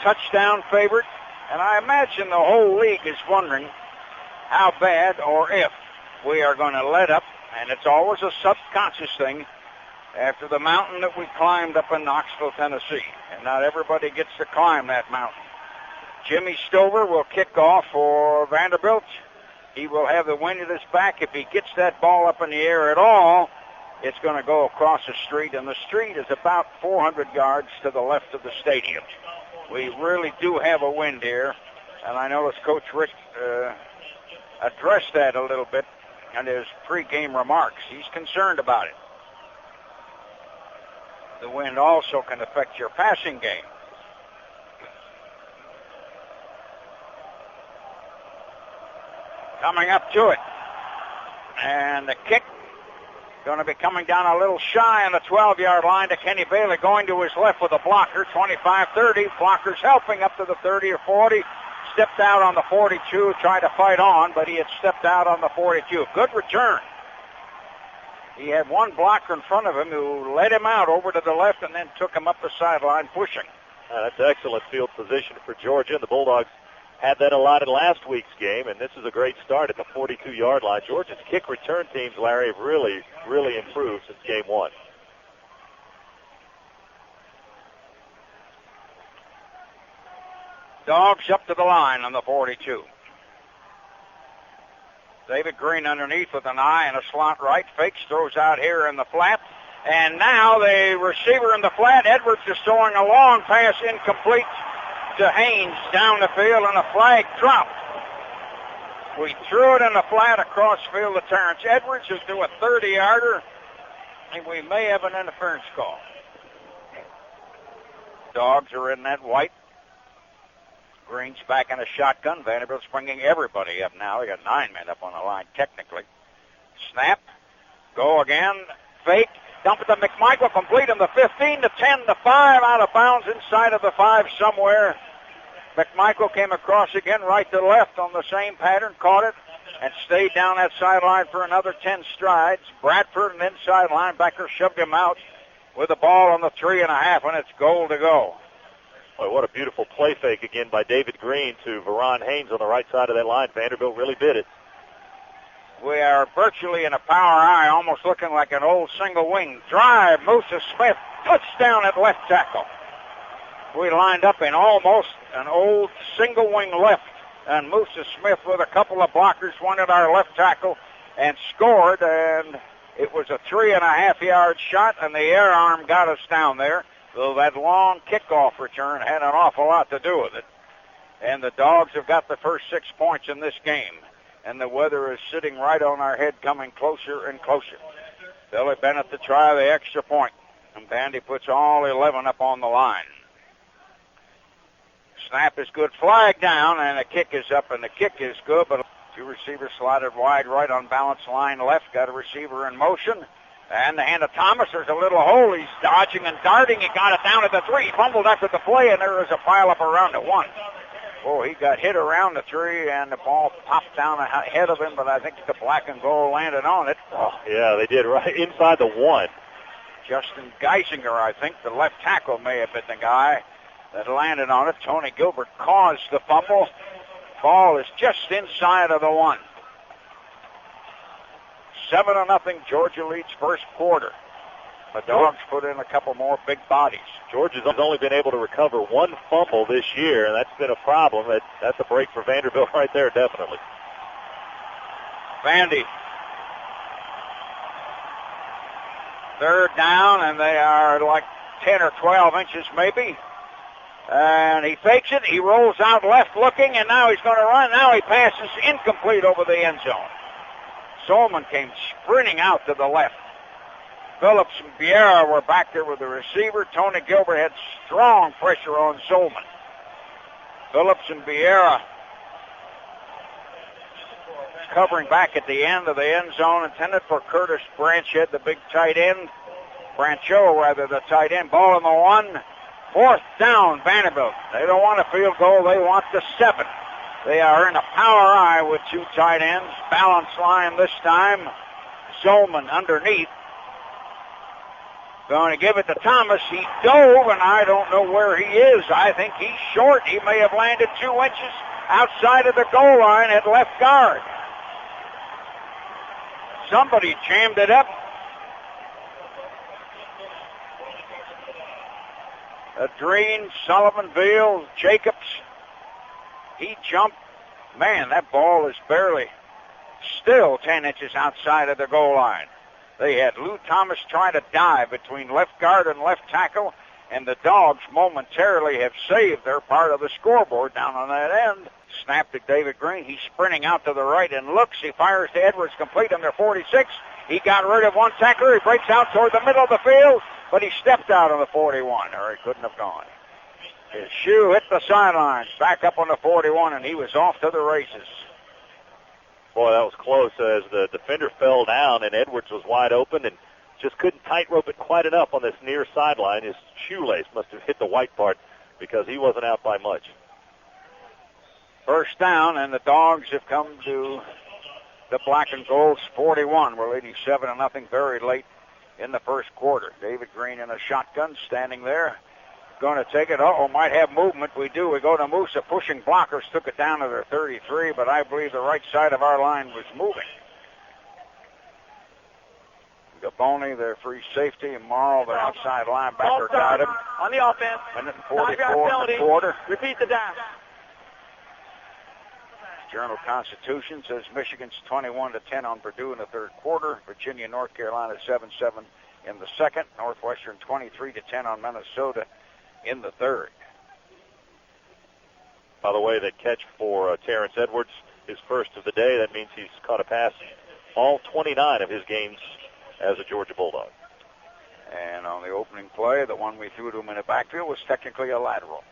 touchdown favorite, and I imagine the whole league is wondering how bad or if we are going to let up, and it's always a subconscious thing, after the mountain that we climbed up in Knoxville, Tennessee. And not everybody gets to climb that mountain. Jimmy Stover will kick off for Vanderbilt. He will have the wind at his back. If he gets that ball up in the air at all, it's going to go across the street, and the street is about 400 yards to the left of the stadium. We really do have a wind here, and I noticed Coach Rick addressed that a little bit in his pregame remarks. He's concerned about it. The wind also can affect your passing game. Coming up to it. And the kick going to be coming down a little shy on the 12-yard line to Kenny Bailey, going to his left with a blocker, 25-30. Blockers helping up to the 30 or 40. Stepped out on the 42, tried to fight on, but he had stepped out on the 42. Good return. He had one blocker in front of him who led him out over to the left and then took him up the sideline pushing. That's excellent field position for Georgia. The Bulldogs had that a lot in last week's game, and this is a great start at the 42-yard line. Georgia's kick return teams, Larry, have really, really improved since game one. Dogs up to the line on the 42. David Green underneath with an eye and a slot right. Fakes, throws out here in the flat. And now the receiver in the flat, Edwards, is throwing a long pass incomplete to Haynes down the field, and a flag dropped. We threw it in the flat across field to Terrence Edwards, who's to a 30-yarder, and we may have an interference call. Dogs are in that white. Green's back in a shotgun. Vanderbilt's bringing everybody up now. They got 9 men up on the line, technically. Snap. Go again. Fake. Dump it to McMichael. Complete on the 15, the 10, the 5. Out of bounds inside of the 5 somewhere. McMichael came across again right to left on the same pattern. Caught it and stayed down that sideline for another 10 strides. Bradford, an inside linebacker, shoved him out with the ball on the 3.5, and it's goal to go. Boy, what a beautiful play fake again by David Green to Veron Haynes on the right side of that line. Vanderbilt really bit it. We are virtually in a power eye, almost looking like an old single wing. Drive, Musa Smith, touchdown at left tackle. We lined up in almost an old single wing left, and Musa Smith with a couple of blockers won at our left tackle and scored, and it was a 3.5-yard shot, and the air arm got us down there. So that long kickoff return had an awful lot to do with it. And the Dogs have got the first 6 points in this game. And the weather is sitting right on our head, coming closer and closer. Billy Bennett to try the extra point. And Bandy puts all 11 up on the line. Snap is good. Flag down, and the kick is up, and the kick is good. But two receivers slotted wide right on balance line left. Got a receiver in motion. And the hand of Thomas, there's a little hole. He's dodging and darting. He got it down at the 3. He fumbled after the play, and there is a pile up around the 1. Oh, he got hit around the 3, and the ball popped down ahead of him, but I think the black and gold landed on it. Oh, yeah, they did, right inside the 1. Justin Geisinger, I think, the left tackle may have been the guy that landed on it. Tony Gilbert caused the fumble. Ball is just inside of the 1. 7-0, Georgia leads first quarter. The Dogs put in a couple more big bodies. Georgia's only been able to recover 1 fumble this year, and that's been a problem. That's a break for Vanderbilt right there, definitely. Vandy. 3rd down, and they are like 10 or 12 inches maybe. And he fakes it. He rolls out left looking, and now he's going to run. Now he passes incomplete over the end zone. Solman came sprinting out to the left. Phillips and Vieira were back there with the receiver. Tony Gilbert had strong pressure on Solman. Phillips and Vieira covering back at the end of the end zone, intended for Curtis Branchhead, the big tight end. Brancho, rather, the tight end. Ball in the 1. 4th down, Vanderbilt. They don't want a field goal. They want the 7. They are in a power eye with 2 tight ends. Balance line this time. Zolman underneath. Going to give it to Thomas. He dove, and I don't know where he is. I think he's short. He may have landed 2 inches outside of the goal line at left guard. Somebody jammed it up. Adrien, Sullivanville, Jacobs. He jumped. Man, that ball is barely still 10 inches outside of the goal line. They had Lou Thomas try to dive between left guard and left tackle, and the Dogs momentarily have saved their part of the scoreboard down on that end. Snap to David Green. He's sprinting out to the right and looks. He fires to Edwards, complete on their 46. He got rid of one tackler. He breaks out toward the middle of the field, but he stepped out on the 41, or he couldn't have gone. His shoe hit the sidelines, back up on the 41, and he was off to the races. Boy, that was close as the defender fell down, and Edwards was wide open and just couldn't tightrope it quite enough on this near sideline. His shoelace must have hit the white part because he wasn't out by much. First down, and the Dogs have come to the black and gold's 41. We're leading 7-0 very late in the first quarter. David Green in a shotgun, standing there. Going to take it. Might have movement. We do. We go to Musa. Pushing blockers. Took it down to their 33, but I believe the right side of our line was moving. Gaboni, their free safety, and Marl, their outside linebacker, got him. On the offense. Minute 44 in the quarter. Repeat the dash. Journal-Constitution says Michigan's 21-10 on Purdue in the third quarter. Virginia, North Carolina 7-7 in the second. Northwestern 23-10 on Minnesota in the third. By the way, that catch for Terrence Edwards, his first of the day. That means he's caught a pass all 29 of his games as a Georgia Bulldog. And on the opening play, the one we threw to him in the backfield was technically a lateral.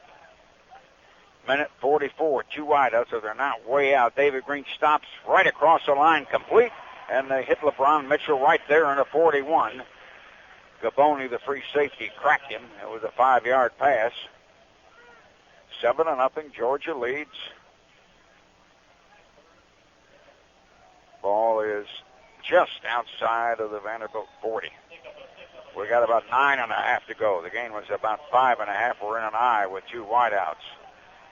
Minute 44, 2 wideouts, so they're not way out. David Green stops right across the line, complete, and they hit LeBron Mitchell right there in the 41. Gaboni, the free safety, cracked him. It was a 5-yard pass. 7-0, Georgia leads. Ball is just outside of the Vanderbilt 40. We got about 9.5 to go. The game was about 5.5. We're in an I with 2 wideouts.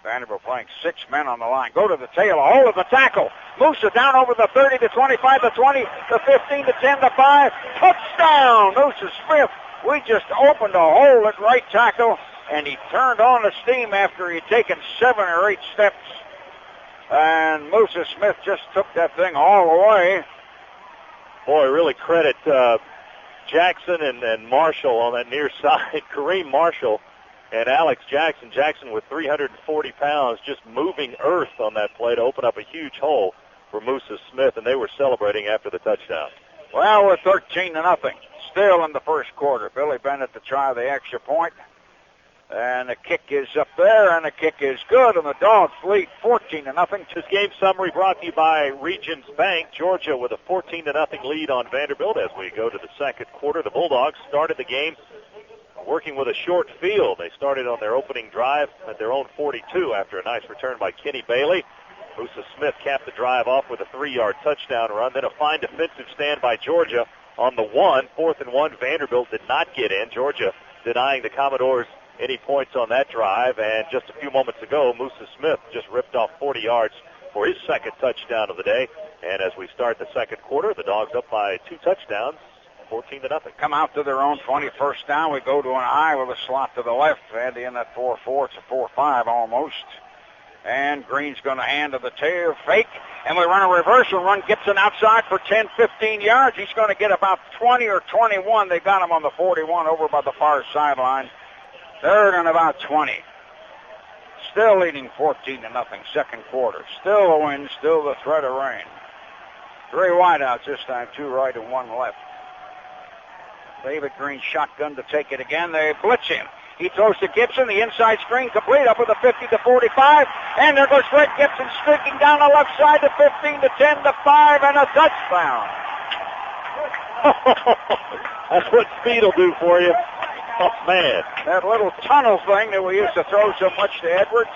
Vanderbilt playing 6 men on the line. Go to the tail, a hold of the tackle. Musa down over the 30 to 25 to 20 to 15 to 10 to 5. Touchdown, Musa Smith. We just opened a hole at right tackle, and he turned on the steam after he'd taken 7 or 8 steps. And Musa Smith just took that thing all the way. Boy, really credit Jackson and Marshall on that near side. Kareem Marshall and Alex Jackson. Jackson with 340 pounds just moving earth on that play to open up a huge hole for Musa Smith, and they were celebrating after the touchdown. Well, we're 13-0. Still in the first quarter. Billy Bennett to try the extra point. And the kick is up there, and the kick is good, and the Dogs lead 14-0. This game summary brought to you by Regions Bank. Georgia with a 14-0 lead on Vanderbilt as we go to the second quarter. The Bulldogs started the game working with a short field. They started on their opening drive at their own 42 after a nice return by Kenny Bailey. Musa Smith capped the drive off with a 3-yard touchdown run. Then a fine defensive stand by Georgia on the 1. 4th and 1. Vanderbilt did not get in. Georgia denying the Commodores any points on that drive. And just a few moments ago, Musa Smith just ripped off 40 yards for his second touchdown of the day. And as we start the second quarter, the Dogs up by 2 touchdowns, 14-0. Come out to their own 21st down. We go to an I with a slot to the left. Andy in that 4-4. It's a 4-5 almost. And Green's going to hand to the tail, fake, and we run a reversal run. Gibson outside for 10, 15 yards. He's going to get about 20 or 21. They got him on the 41 over by the far sideline. Third and about 20. Still leading 14-0, second quarter. Still a win, still the threat of rain. 3 wideouts this time, 2 right and 1 left. David Green shotgun to take it again. They blitz him. He throws to Gibson, the inside screen complete up with the 50 to 45. And there goes Fred Gibson streaking down the left side to 15 to 10 to 5 and a touchdown. That's what speed will do for you. Oh, man. That little tunnel thing that we used to throw so much to Edwards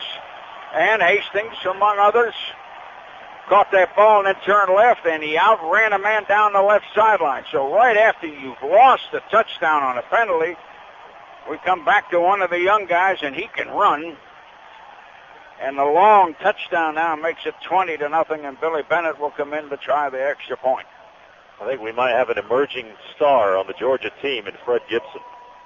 and Hastings, among others. caught that ball and then turned left, and he outran a man down the left sideline. So right after you've lost a touchdown on a penalty, we come back to one of the young guys, and he can run. And the long touchdown now makes it 20-0, and Billy Bennett will come in to try the extra point. I think we might have an emerging star on the Georgia team in Fred Gibson.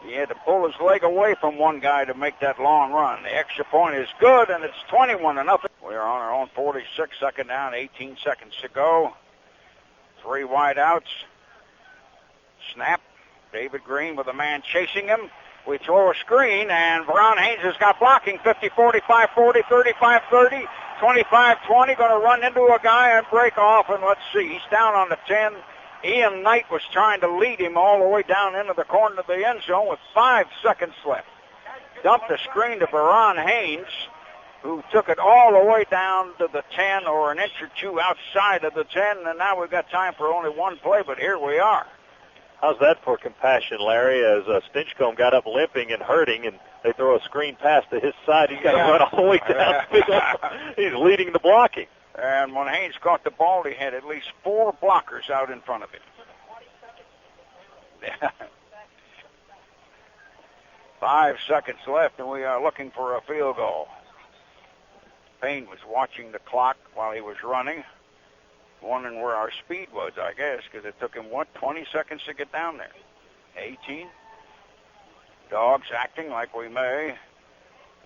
He had to pull his leg away from one guy to make that long run. The extra point is good, and it's 21-0. We are on our own 46, second down, 18 seconds to go. 3 wide outs. Snap. David Green with a man chasing him. We throw a screen, and Veron Haynes has got blocking. 50, 45, 40, 35, 30, 25, 20. Going to run into a guy and break off, and let's see. He's down on the 10. Ian Knight was trying to lead him all the way down into the corner of the end zone with 5 seconds left. Dumped the screen to Veron Haynes, who took it all the way down to the 10 or an inch or two outside of the 10, and now we've got time for only one play, but here we are. How's that for compassion, Larry, as Stinchcomb got up limping and hurting, and they throw a screen pass to his side. He's got to run all the way down. He's leading the blocking. And when Haynes caught the ball, he had at least 4 blockers out in front of him. 5 seconds left, and we are looking for a field goal. Payne was watching the clock while he was running, wondering where our speed was, I guess, because it took him, 20 seconds to get down there? 18. Dogs acting like we may,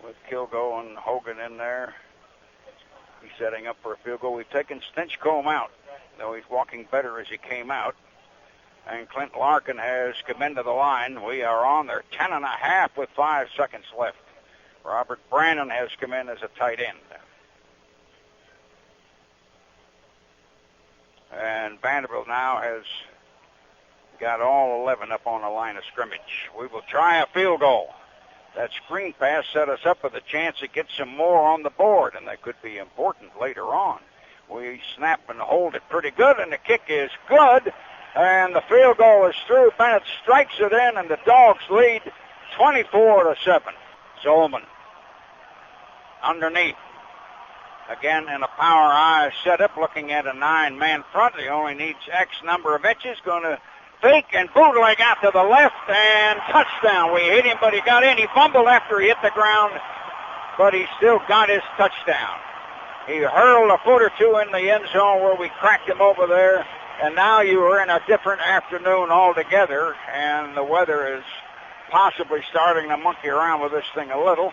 with Kilgo and Hogan in there. He's setting up for a field goal. We've taken Stinchcomb out, though he's walking better as he came out. And Clint Larkin has come into the line. We are on there, 10.5 with 5 seconds left. Robert Brannon has come in as a tight end. And Vanderbilt now has got all 11 up on the line of scrimmage. We will try a field goal. That screen pass set us up with a chance to get some more on the board, and that could be important later on. We snap and hold it pretty good, and the kick is good, and the field goal is through. Bennett strikes it in, and the Dogs lead 24-7. Zolman underneath. Again, in a power eye setup, looking at a 9-man front. He only needs X number of inches. Going to fake and bootleg out to the left, and touchdown. We hit him, but he got in. He fumbled after he hit the ground, but he still got his touchdown. He hurled a foot or two in the end zone where we cracked him over there, and now you are in a different afternoon altogether, and the weather is possibly starting to monkey around with this thing a little.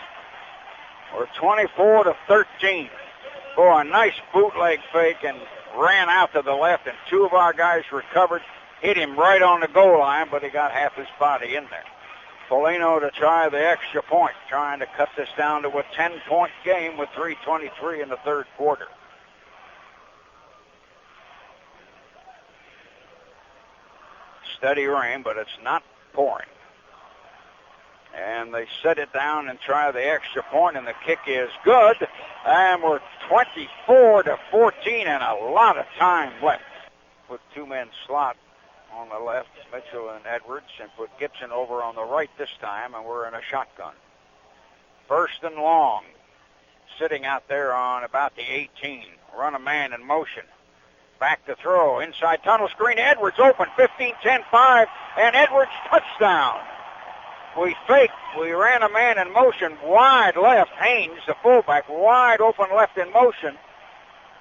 We're 24-13. Boy, a nice bootleg fake, and ran out to the left, and 2 of our guys recovered, hit him right on the goal line, but he got half his body in there. Polino to try the extra point, trying to cut this down to a 10-point game with 3:23 in the third quarter. Steady rain, but it's not pouring. And they set it down and try the extra point, and the kick is good. And we're 24-14 and a lot of time left. Put 2-man slot on the left, Mitchell and Edwards, and put Gibson over on the right this time, and we're in a shotgun. 1st and long, sitting out there on about the 18. Run a man in motion. Back to throw, inside tunnel screen, Edwards open, 15, 10, 5, and Edwards touchdown. We faked. We ran a man in motion wide left. Haynes, the fullback, wide open left in motion.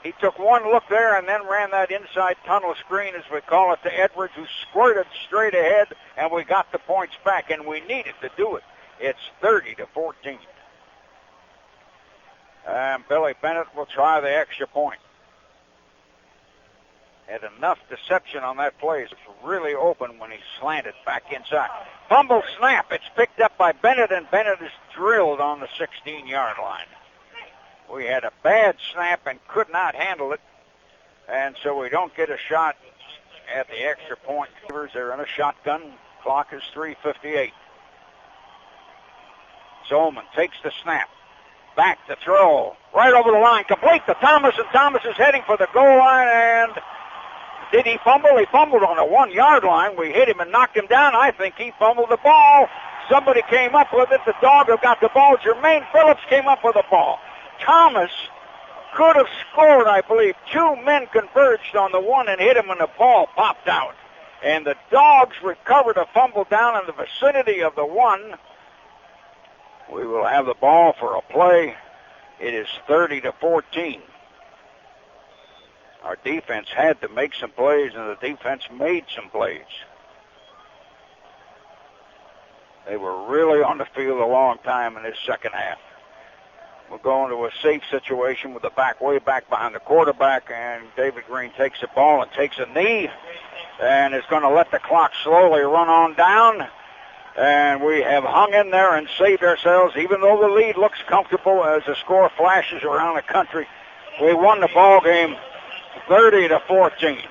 He took one look there and then ran that inside tunnel screen, as we call it, to Edwards, who squirted straight ahead, and we got the points back, and we needed to do it. It's 30-14. And Billy Bennett will try the extra point. Had enough deception on that play. It's really open when he slanted back inside. Fumble snap. It's picked up by Bennett, and Bennett is drilled on the 16-yard line. We had a bad snap and could not handle it, and so we don't get a shot at the extra point. They're in a shotgun. Clock is 3:58. Zolman takes the snap. Back to throw. Right over the line. Complete to Thomas, and Thomas is heading for the goal line, and did he fumble? He fumbled on the 1-yard line. We hit him and knocked him down. I think he fumbled the ball. Somebody came up with it. The dog who got the ball, Jermaine Phillips, came up with the ball. Thomas could have scored, I believe. Two men converged on the one and hit him, and the ball popped out. And the Dogs recovered a fumble down in the vicinity of the one. We will have the ball for a play. It is 30-14. Our defense had to make some plays, and the defense made some plays. They were really on the field a long time in this second half. We'll go into a safe situation with the back way back behind the quarterback, and David Green takes the ball and takes a knee, and is going to let the clock slowly run on down. And we have hung in there and saved ourselves, even though the lead looks comfortable as the score flashes around the country. We won the ball game 30-14.